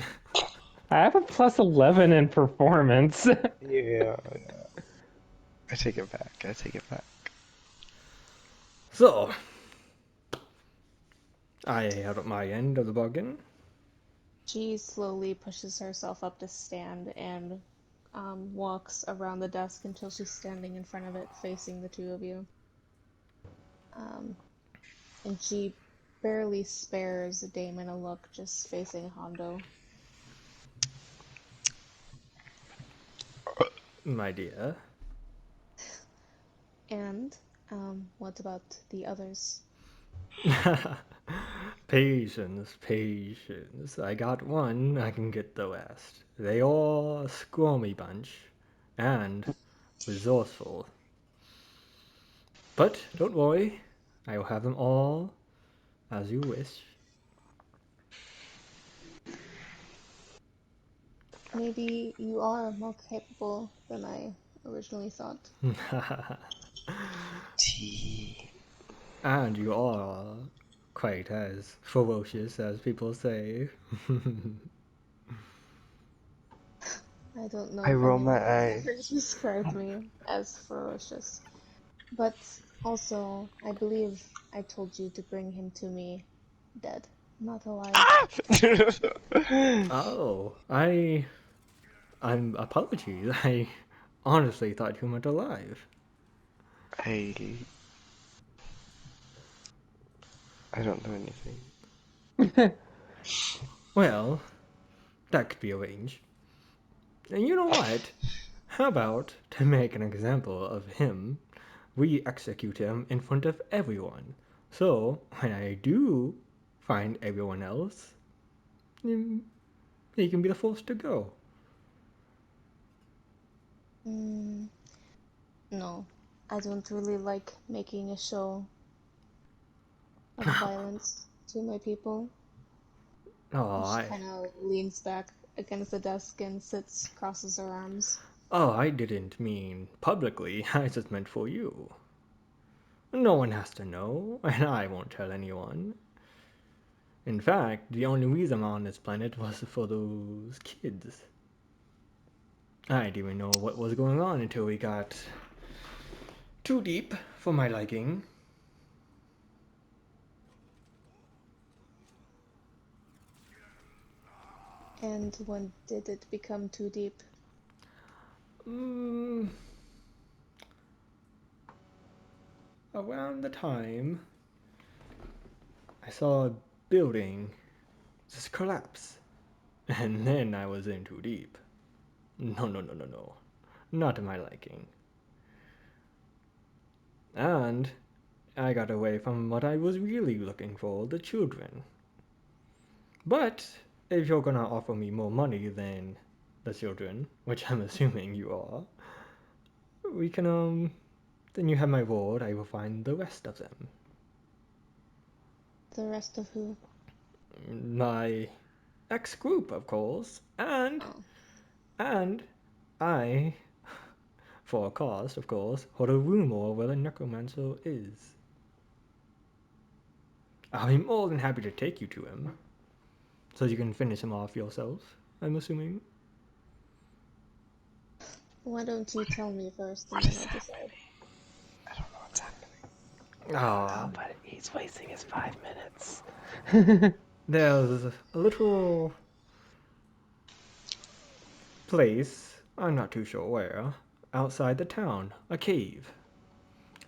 Speaker 1: I have a plus 11 in performance.
Speaker 3: Yeah. I take it back, I take it back.
Speaker 4: So, I held up my end of the bargain.
Speaker 2: She slowly pushes herself up to stand and walks around the desk until she's standing in front of it, facing the two of you. And she barely spares Damon a look, just facing Hondo.
Speaker 4: My dear.
Speaker 2: And what about the others?
Speaker 4: Patience, patience. I got one, I can get the rest. They are a squirmy bunch and resourceful. But don't worry, I will have them all as you wish.
Speaker 2: Maybe you are more capable than I originally thought.
Speaker 3: Tea.
Speaker 4: And you are quite as ferocious as people say.
Speaker 2: I don't know
Speaker 3: I
Speaker 2: if
Speaker 3: roll my
Speaker 2: anyone has
Speaker 3: eyes.
Speaker 2: ever described me as ferocious. But also, I believe I told you to bring him to me dead, not alive.
Speaker 4: Oh, I'm apologies. I honestly thought you meant alive.
Speaker 3: I don't know anything.
Speaker 4: Well, that could be arranged. And you know what? How about to make an example of him, we execute him in front of everyone. So when I do find everyone else, he can be the first to go.
Speaker 2: No, I don't really like making a show of violence to my people.
Speaker 4: Oh,
Speaker 2: She kind of leans back against the desk and sits, crosses her arms.
Speaker 4: I didn't mean publicly. I just meant for you. No one has to know, and I won't tell anyone. In fact, the only reason I'm on this planet was for those kids. I didn't even know what was going on until we got too deep for my liking.
Speaker 2: And when did it become too deep?
Speaker 4: Around the time I saw a building just collapse, and then I was in too deep. No. Not to my liking. And I got away from what I was really looking for, the children. But if you're gonna offer me more money than the children, which I'm assuming you are, we can, then you have my word, I will find the rest of them.
Speaker 2: The rest of who?
Speaker 4: My ex-group, of course, and I, for a cost, of course, hold a rumor where the necromancer is. I'll be more than happy to take you to him, so you can finish him off yourself, I'm assuming.
Speaker 2: Why don't you tell me first and then I'll decide?
Speaker 3: I don't know what's happening.
Speaker 1: Oh, but he's wasting his 5 minutes.
Speaker 4: There's a little place, I'm not too sure where, outside the town, a cave.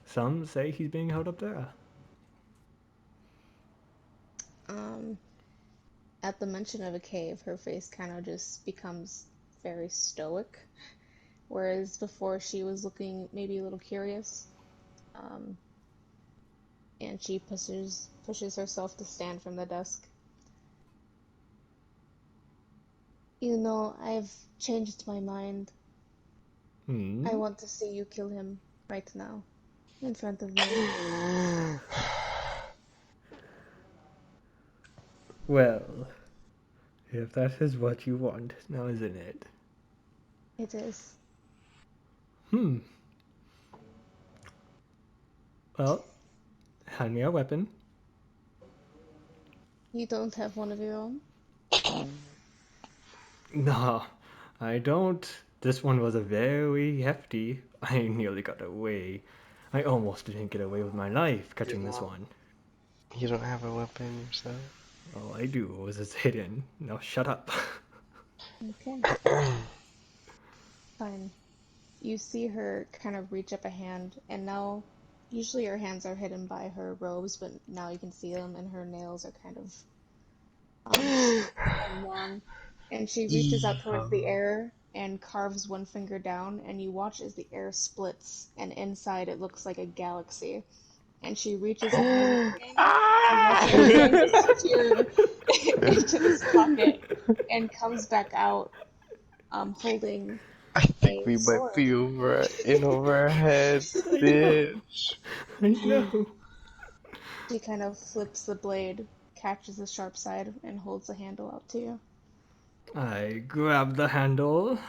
Speaker 4: Some say he's being held up there.
Speaker 2: At the mention of a cave, her face kind of just becomes very stoic, whereas before she was looking maybe a little curious. And she pushes herself to stand from the desk. You know, I've changed my mind. I want to see you kill him right now, in front of me.
Speaker 4: Well, if that is what you want, now isn't it?
Speaker 2: It is.
Speaker 4: Well, hand me a weapon.
Speaker 2: You don't have one of your own?
Speaker 4: No, I don't. This one was a very hefty. I nearly got away. I almost didn't get away with my life catching this one.
Speaker 3: You don't have a weapon yourself?
Speaker 4: All I do was just hidden. Now shut up.
Speaker 2: Okay. Fine. You see her kind of reach up a hand, and now, usually her hands are hidden by her robes, but now you can see them, and her nails are kind of long. And she reaches out towards the air and carves one finger down, and you watch as the air splits, and inside it looks like a galaxy. And she reaches her hand again, and watch her hand disappear into this pocket, and comes back out, holding
Speaker 3: I think
Speaker 2: a
Speaker 3: we might
Speaker 2: sword.
Speaker 3: be in over our heads, bitch.
Speaker 4: I know.
Speaker 2: She kind of flips the blade, catches the sharp side, and holds the handle out to you.
Speaker 4: I grab the handle.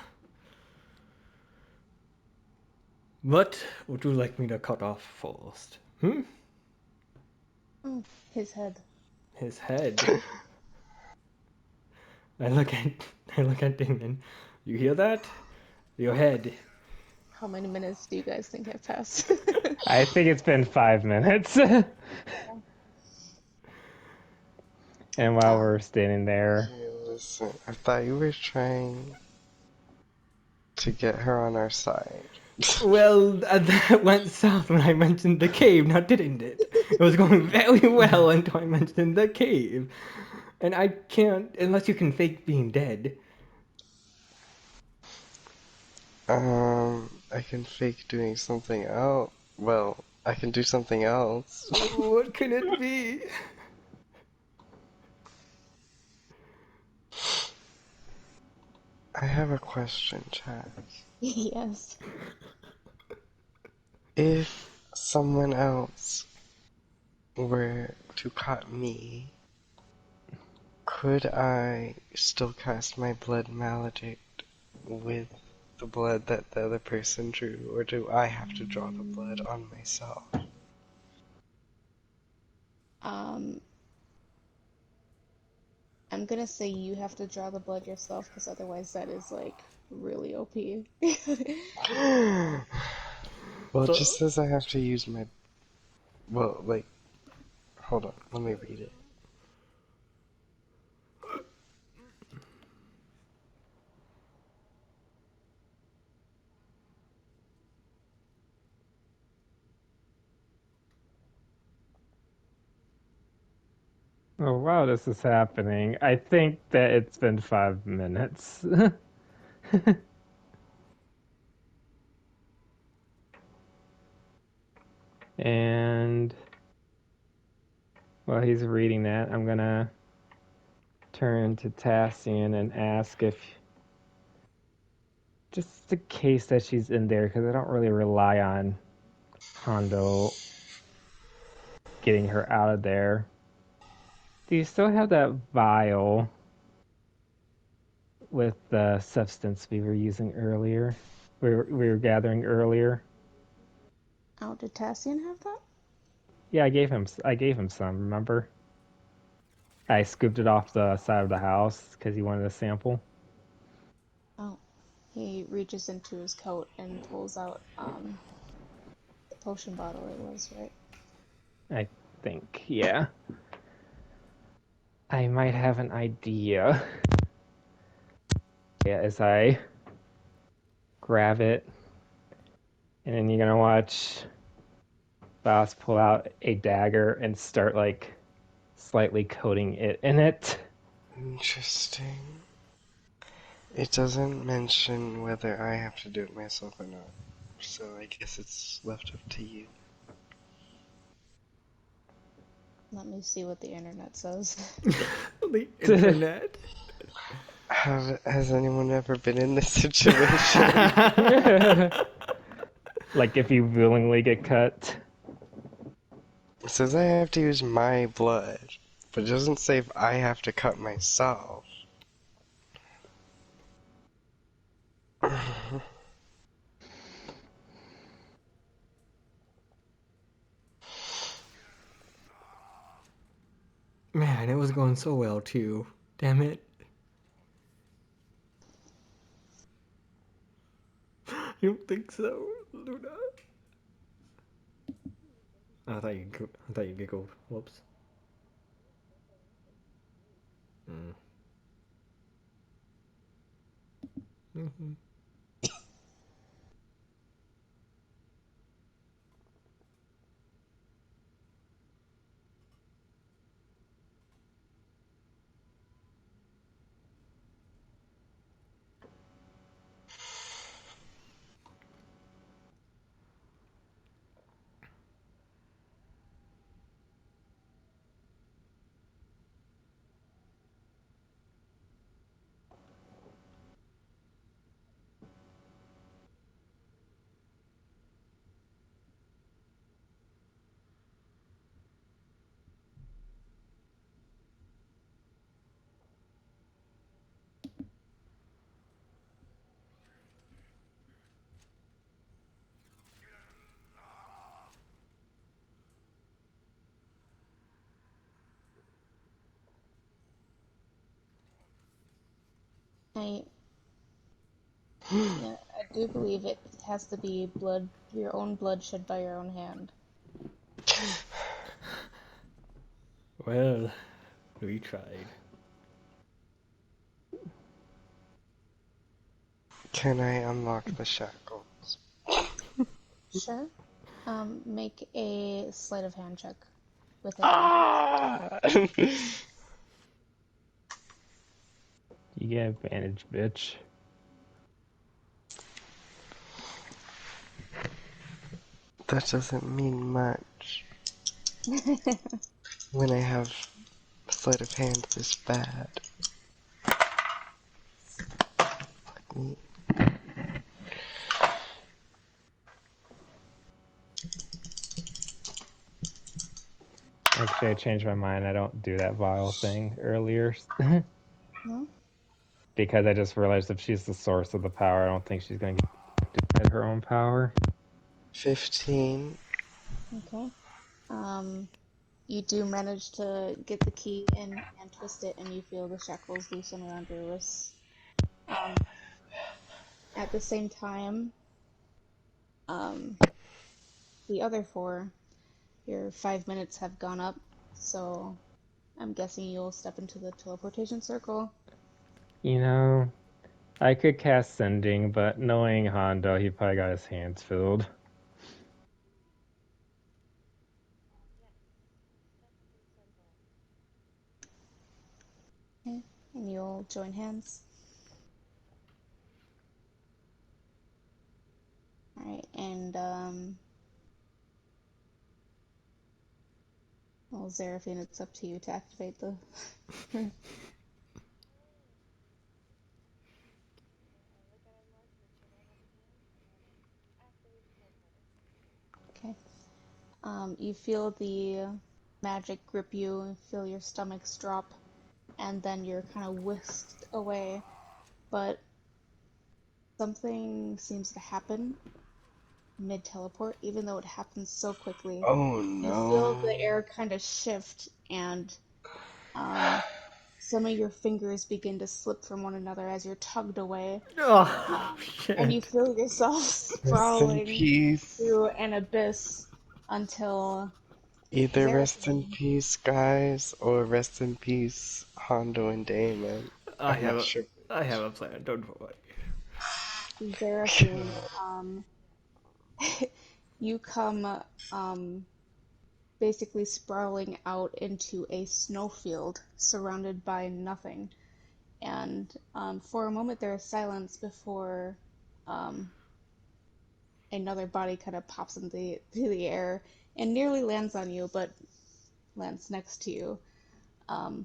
Speaker 4: What would you like me to cut off first?
Speaker 2: Oh, his head.
Speaker 4: His head. I look at Damon. You hear that? Your head.
Speaker 2: How many minutes do you guys think have passed?
Speaker 1: I think it's been 5 minutes. And while we're standing there,
Speaker 3: Hey, listen, I thought you were trying to get her on our side.
Speaker 4: Well, that went south when I mentioned the cave, now didn't it? It was going very well until I mentioned the cave. And I can't, unless you can fake being dead.
Speaker 3: I can fake doing something else. Well, I can do something else.
Speaker 4: What can it be?
Speaker 3: I have a question, Chad.
Speaker 2: Yes.
Speaker 3: If someone else were to cut me, could I still cast my blood maledict with the blood that the other person drew, or do I have to draw the blood on myself?
Speaker 2: Um, I'm gonna say you have to draw the blood yourself, because otherwise that is like really OP.
Speaker 3: Well, it
Speaker 4: So,
Speaker 3: just says I have to use my. Well, like, hold on, let me read it.
Speaker 1: Oh wow, this is happening. I think that it's been 5 minutes. And while he's reading that, I'm gonna turn to Tassian and ask if, just the case that she's in there, because I don't really rely on Hondo getting her out of there. Do you still have that vial with the substance we were using earlier? We were gathering earlier.
Speaker 2: Oh, did Tassian have that?
Speaker 1: Yeah, I gave him some. Remember? I scooped it off the side of the house because he wanted a sample.
Speaker 2: Oh, he reaches into his coat and pulls out the potion bottle. It was right.
Speaker 1: I think, yeah. I might have an idea. Yeah, as I grab it, and then you're gonna watch Boss pull out a dagger and start like slightly coating it in it.
Speaker 3: Interesting. It doesn't mention whether I have to do it myself or not, so I guess it's left up to you.
Speaker 2: Let me see what the internet says.
Speaker 4: the internet.
Speaker 3: Has anyone ever been in this situation?
Speaker 1: Like if you willingly get cut.
Speaker 3: It says I have to use my blood, but it doesn't say if I have to cut myself.
Speaker 4: Man, it was going so well too. Damn it. You don't think so, Luna? I thought you giggled. Whoops. Mm. Mm-hmm.
Speaker 2: I Yeah, I do believe it has to be blood, your own blood shed by your own hand.
Speaker 4: Well, we tried.
Speaker 3: Can I unlock the shackles?
Speaker 2: Sure. Make a sleight of hand check with advantage.
Speaker 3: Ah!
Speaker 1: You get advantage, bitch.
Speaker 3: That doesn't mean much when I have sleight of hand this bad. Mm.
Speaker 1: Actually, I changed my mind. I don't do that vile thing earlier.
Speaker 2: No?
Speaker 1: Because I just realized if she's the source of the power, I don't think she's going to get her own power.
Speaker 3: 15.
Speaker 2: Okay. You do manage to get the key in and twist it, and you feel the shackles loosen around your wrists. At the same time, um, the other four, your 5 minutes have gone up, so I'm guessing you'll step into the teleportation circle.
Speaker 1: You know, I could cast Sending, but knowing Hondo, he probably got his hands filled.
Speaker 2: Okay. And you'll join hands. Alright, and well, Zeraphine, it's up to you to activate the. Okay. You feel the magic grip you, feel your stomachs drop, and then you're kind of whisked away. But something seems to happen mid-teleport, even though it happens so quickly.
Speaker 3: Oh
Speaker 2: You feel the
Speaker 3: no.
Speaker 2: air kind of shift, and some of your fingers begin to slip from one another as you're tugged away.
Speaker 4: Oh,
Speaker 2: And you
Speaker 4: shit.
Speaker 2: feel yourself
Speaker 3: Rest in
Speaker 2: sprawling
Speaker 3: peace.
Speaker 2: through an abyss until
Speaker 3: Either rest in
Speaker 2: Zeraphine.
Speaker 3: peace, guys, or rest in peace, Hondo and Damon.
Speaker 4: I
Speaker 3: I'm
Speaker 4: have
Speaker 3: not
Speaker 4: a,
Speaker 3: sure.
Speaker 4: I have a plan. Don't worry.
Speaker 2: Zeraphine, you come basically sprawling out into a snowfield surrounded by nothing. And for a moment there is silence before another body kind of pops into the air and nearly lands on you, but lands next to you. Um,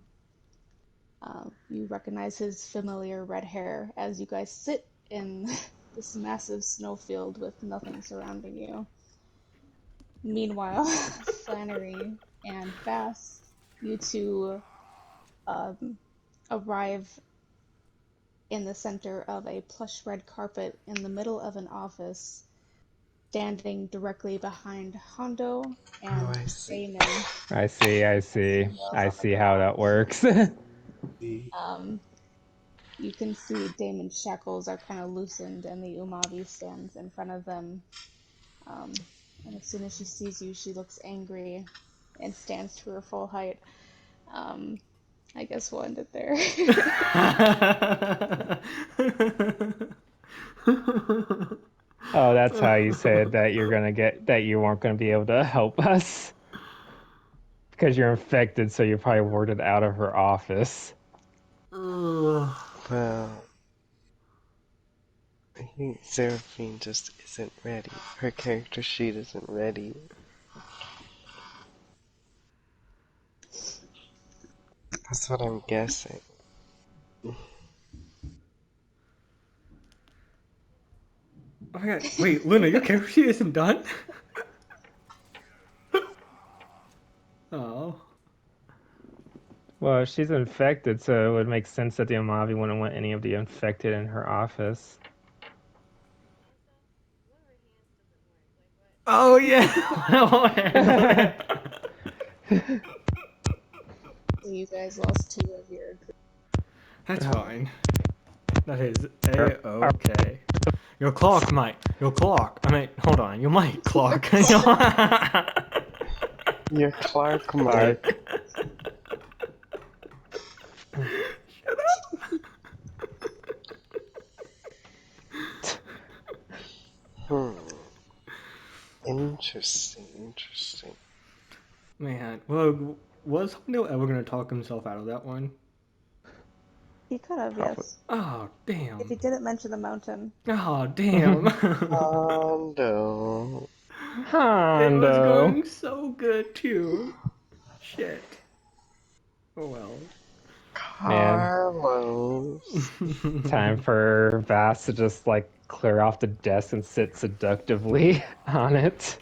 Speaker 2: you recognize his familiar red hair as you guys sit in this massive snowfield with nothing surrounding you. Meanwhile, Flannery and Bass, you two arrive in the center of a plush red carpet in the middle of an office, standing directly behind Hondo
Speaker 3: Oh,
Speaker 2: and
Speaker 3: I see.
Speaker 2: Damon.
Speaker 1: I see.
Speaker 2: Nails
Speaker 1: I
Speaker 2: on the
Speaker 1: see how
Speaker 2: ground.
Speaker 1: that works.
Speaker 2: You can see Damon's shackles are kind of loosened, and the Umavi stands in front of them. And as soon as she sees you, she looks angry and stands to her full height. I guess we'll end it there.
Speaker 1: Oh, that's how you said that you weren't gonna be able to help us because you're infected, so you're probably warded out of her office.
Speaker 3: Well, I think Seraphine just isn't ready. Her character sheet isn't ready. That's what I'm guessing.
Speaker 4: Oh my god, wait, Luna, your character sheet isn't done? Oh.
Speaker 1: Well, she's infected, so it would make sense that the Amavi wouldn't want any of the infected in her office.
Speaker 4: Oh yeah.
Speaker 2: So you guys lost two of your group.
Speaker 4: That's fine. That is A-okay. Your clock might. Your clock. I mean, hold on. Your mic clock.
Speaker 3: You're Clark Mark.
Speaker 4: Shut up.
Speaker 3: Interesting.
Speaker 4: Man, well, was Hondo ever gonna talk himself out of that one?
Speaker 2: He could have,
Speaker 1: Probably.
Speaker 2: yes.
Speaker 4: Oh,
Speaker 2: If he
Speaker 4: damn.
Speaker 2: didn't mention the mountain.
Speaker 4: Oh, damn.
Speaker 3: Hondo.
Speaker 4: It was
Speaker 1: Hondo.
Speaker 4: going so good too. Shit. Oh well.
Speaker 1: Man.
Speaker 3: Carlos.
Speaker 1: Time for Vass to just like clear off the desk and sit seductively on it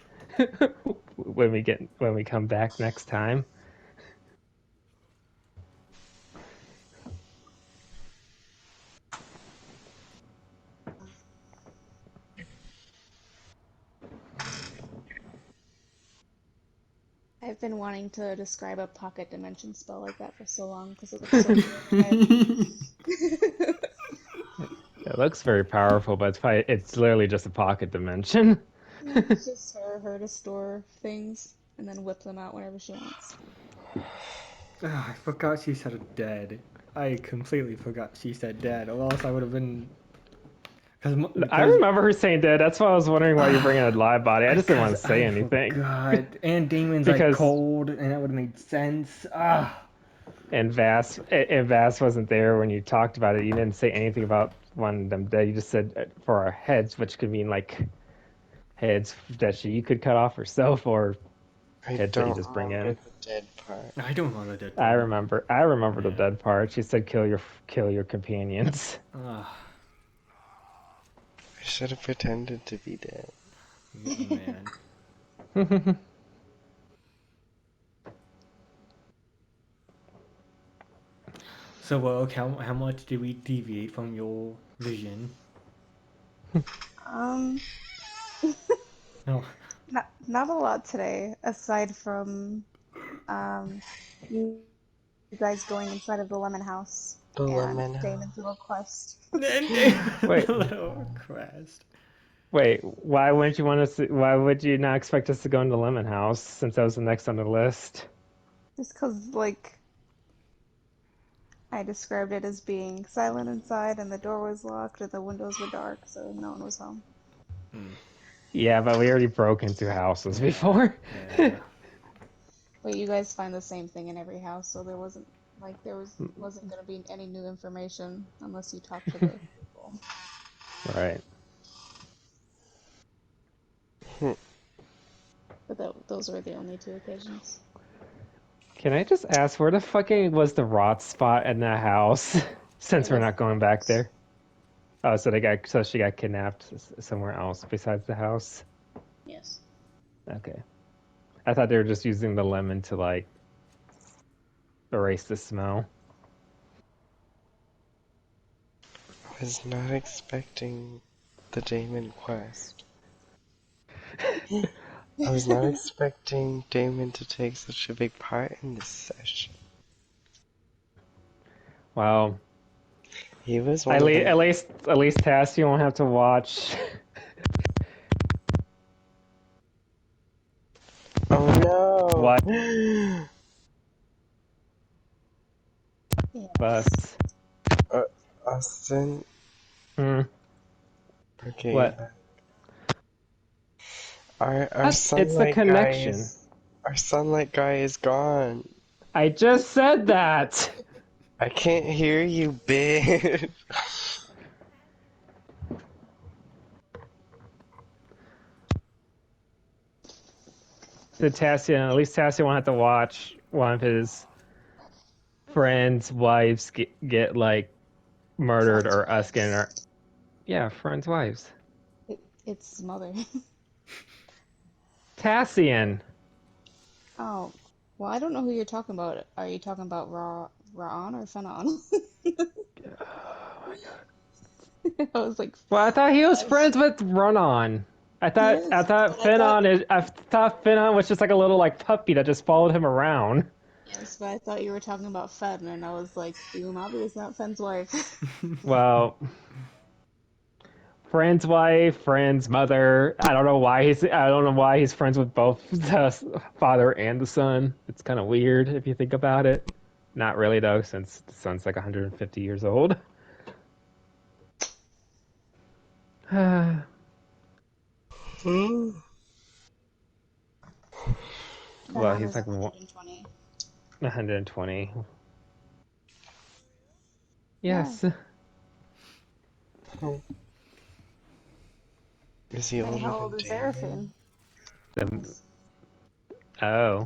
Speaker 1: when we come back next time.
Speaker 2: I've been wanting to describe a pocket dimension spell like that for so long because it looks so cool in my head.
Speaker 1: It looks very powerful, but it's literally just a pocket dimension.
Speaker 2: It's just her to store things and then whip them out whenever she wants.
Speaker 4: Ah, I forgot she said dead. I completely forgot she said dead, or else I would have been.
Speaker 1: I remember her saying dead. That's why I was wondering why you're bringing a live body. I just didn't want to say
Speaker 4: I
Speaker 1: anything.
Speaker 4: forgot. And Damon's like
Speaker 1: Because
Speaker 4: cold, and that would have made sense. Ah.
Speaker 1: and Vass wasn't there when you talked about it. You didn't say anything about one of them dead. You just said for our heads, which could mean like heads that you could cut off herself or
Speaker 3: I
Speaker 1: heads that you
Speaker 3: don't
Speaker 1: just bring
Speaker 3: remember
Speaker 1: in.
Speaker 3: the dead part.
Speaker 4: I don't want a dead
Speaker 1: I
Speaker 4: part.
Speaker 1: remember. I remember the dead part. She said, kill your companions."
Speaker 4: Ah,
Speaker 3: I should have pretended to be dead.
Speaker 4: man. So, how much did we deviate from your vision?
Speaker 2: Um,
Speaker 4: No.
Speaker 2: not a lot today, aside from you guys going inside of the lemon house
Speaker 3: The
Speaker 2: and
Speaker 3: lemon
Speaker 2: Damon's little quest.
Speaker 1: Wait.
Speaker 4: Little crest.
Speaker 1: Wait, why wouldn't you want to? Why would you not expect us to go into Lemon House since that was the next on the list?
Speaker 2: Just because, like, I described it as being silent inside and the door was locked and the windows were dark, so no one was home.
Speaker 1: Yeah, but we already broke into houses before.
Speaker 4: Yeah.
Speaker 2: But you guys find the same thing in every house, so wasn't gonna be any new information unless you talk to the people.
Speaker 1: Right.
Speaker 2: But those were the only two occasions.
Speaker 1: Can I just ask where the fucking was the rot spot in that house? Since
Speaker 2: It
Speaker 1: we're
Speaker 2: was
Speaker 1: not going back there. Oh, so she got kidnapped somewhere else besides the house.
Speaker 2: yes.
Speaker 1: Okay. I thought they were just using the lemon to like erase the smell.
Speaker 3: I was not expecting the Damon quest. I was not expecting Damon to take such a big part in this session.
Speaker 1: Wow.
Speaker 3: He was one of the...
Speaker 1: At least Tass, you won't have to watch.
Speaker 3: Oh no!
Speaker 1: What?
Speaker 2: Yes.
Speaker 1: Bus.
Speaker 3: Austin?
Speaker 1: Hmm.
Speaker 3: Okay.
Speaker 1: What?
Speaker 3: Our
Speaker 1: It's the
Speaker 3: sunlight guy
Speaker 1: connection.
Speaker 3: is... Our sunlight guy is gone.
Speaker 1: I just said that.
Speaker 3: I can't hear you, bitch.
Speaker 1: So Tassian, at least Tassian won't have to watch one of his friends' wives get like murdered
Speaker 2: Friends'
Speaker 1: or us getting our
Speaker 2: wives.
Speaker 1: friends' wives.
Speaker 2: It's mother.
Speaker 1: Tassian.
Speaker 2: Oh, well, I don't know who you're talking about. Are you talking about Ra'an or Fanon? I was like,
Speaker 1: Well, I thought he was
Speaker 2: yes,
Speaker 1: friends with Runon.
Speaker 2: he is. But
Speaker 1: I thought Finon was just like a little like puppy that just followed him around.
Speaker 2: yes, but I thought you were talking about Fen, and I was like, Umabi is not Fen's wife.
Speaker 1: Well, friend's wife, friend's mother. I don't know why he's friends with both the father and the son. It's kind of weird if you think about it. Not really though, since the son's like 150 years old. Well,
Speaker 2: Fanon
Speaker 1: he's
Speaker 2: is
Speaker 1: like
Speaker 2: 120.
Speaker 1: 120.
Speaker 2: Yeah.
Speaker 1: Yes.
Speaker 3: Is he
Speaker 2: Wait,
Speaker 3: older
Speaker 2: how
Speaker 3: than
Speaker 2: old is
Speaker 3: Damon?
Speaker 2: Seraphine?
Speaker 1: The- oh.